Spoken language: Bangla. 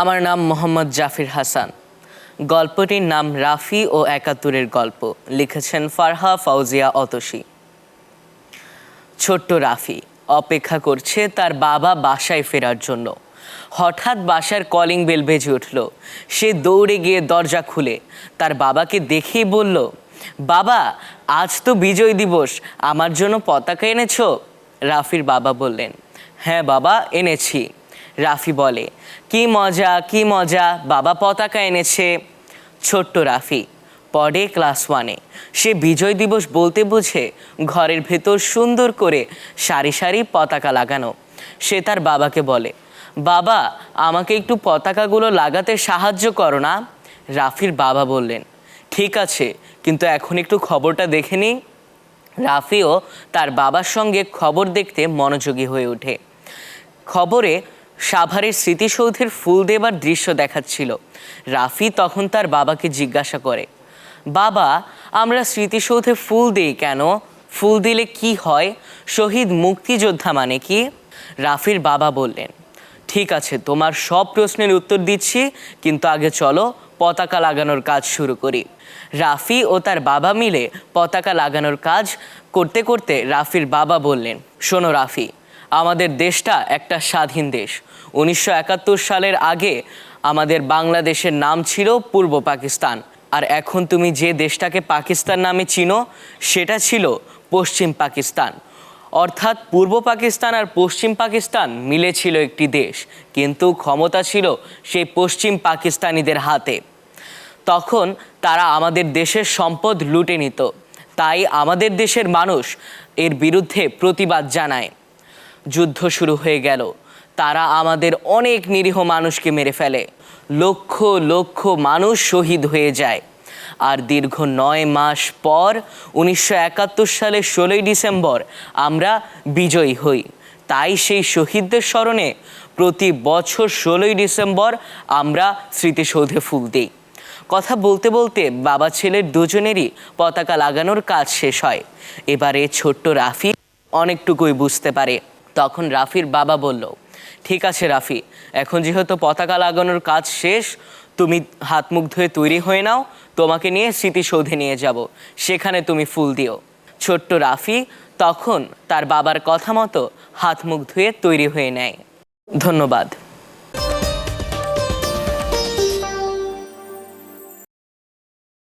আমার নাম মোহাম্মদ জাফির হাসান। গল্পটির নাম রাফি ও একাত্তরের গল্প। লিখেছেন ফারহা ফাউজিয়া অতসী। ছোট্ট রাফি অপেক্ষা করছে তার বাবা বাসায় ফেরার জন্য। হঠাৎ বাসার কলিং বেল বেজে উঠল। সে দৌড়ে গিয়ে দরজা খুলে তার বাবাকে দেখেই বলল, বাবা, আজ তো বিজয় দিবস, আমার জন্য পতাকা এনেছো? রাফির বাবা বললেন, হ্যাঁ বাবা, এনেছি। রাফি বলে, কি মজা কি মজা, বাবা পতাকা এনেছে। ছোট্ট রাফি পড়ে ক্লাস 1-এ। সে বিজয় দিবস বলতে বুঝে ঘরের ভেতর সুন্দর করে সারি সারি পতাকা লাগানো। সে তার বাবাকে বলে, বাবা, আমাকে একটু পতাকাগুলো লাগাতে সাহায্য করো না? রাফির বাবা বললেন, ঠিক আছে, কিন্তু এখন একটু খবরটা দেখে নিই। রাফিও তার বাবার সঙ্গে খবর দেখতে মনোযোগী হয়ে ওঠে। খবরে সাভারের স্মৃতিসৌধের ফুল দেবার দৃশ্য দেখাচ্ছিল। রাফি তখন তার বাবাকে জিজ্ঞাসা করে, বাবা, আমরা স্মৃতিসৌধে ফুল দিই কেন? ফুল দিলে কি হয়? শহীদ মুক্তিযোদ্ধা মানে কি? রাফির বাবা বললেন, ঠিক আছে, তোমার সব প্রশ্নের উত্তর দিচ্ছি, কিন্তু আগে চলো পতাকা লাগানোর কাজ শুরু করি। রাফি ও তার বাবা মিলে পতাকা লাগানোর কাজ করতে করতে রাফির বাবা বললেন, শোনো রাফি, আমাদের দেশটা একটা স্বাধীন দেশ। 1971 সালের আগে আমাদের বাংলাদেশের নাম ছিল পূর্ব পাকিস্তান, আর এখন তুমি যে দেশটাকে পাকিস্তান নামে চিনো সেটা ছিল পশ্চিম পাকিস্তান। অর্থাৎ পূর্ব পাকিস্তান আর পশ্চিম পাকিস্তান মিলে ছিল একটি দেশ, কিন্তু ক্ষমতা ছিল সেই পশ্চিম পাকিস্তানিদের হাতে। তখন তারা আমাদের দেশের সম্পদ লুটে নিত, তাই আমাদের দেশের মানুষ এর বিরুদ্ধে প্রতিবাদ জানায়। যুদ্ধ শুরু হয়ে গেল। তারা আমাদের অনেক নিরীহ মানুষকে মেরে ফেলে। লক্ষ লক্ষ মানুষ শহীদ হয়ে যায়। আর দীর্ঘ 9 মাস পর 1971 সালের 16ই ডিসেম্বর আমরা বিজয়ী হই। তাই সেই শহীদদের স্মরণে প্রতি বছর 16ই ডিসেম্বর আমরা স্মৃতিসৌধে ফুল দিই। কথা বলতে বলতে বাবা ছেলের দুজনেরই পতাকা লাগানোর কাজ শেষ হয়। এবারে ছোট্ট রাফি অনেকটুকুই বুঝতে পারে। তখন রাফির বাবা বলল, ঠিক আছে রাফি, এখন যেহেতু পতাকা লাগানোর কাজ শেষ, তুমি হাত মুখ ধুয়ে তৈরি হয়ে নাও, তোমাকে নিয়ে স্মৃতিসৌধে নিয়ে যাব, সেখানে তুমি ফুল দিও। ছোট্ট রাফি তখন তার বাবার কথা মতো হাত মুখ ধুয়ে তৈরি হয়ে নেয়। ধন্যবাদ।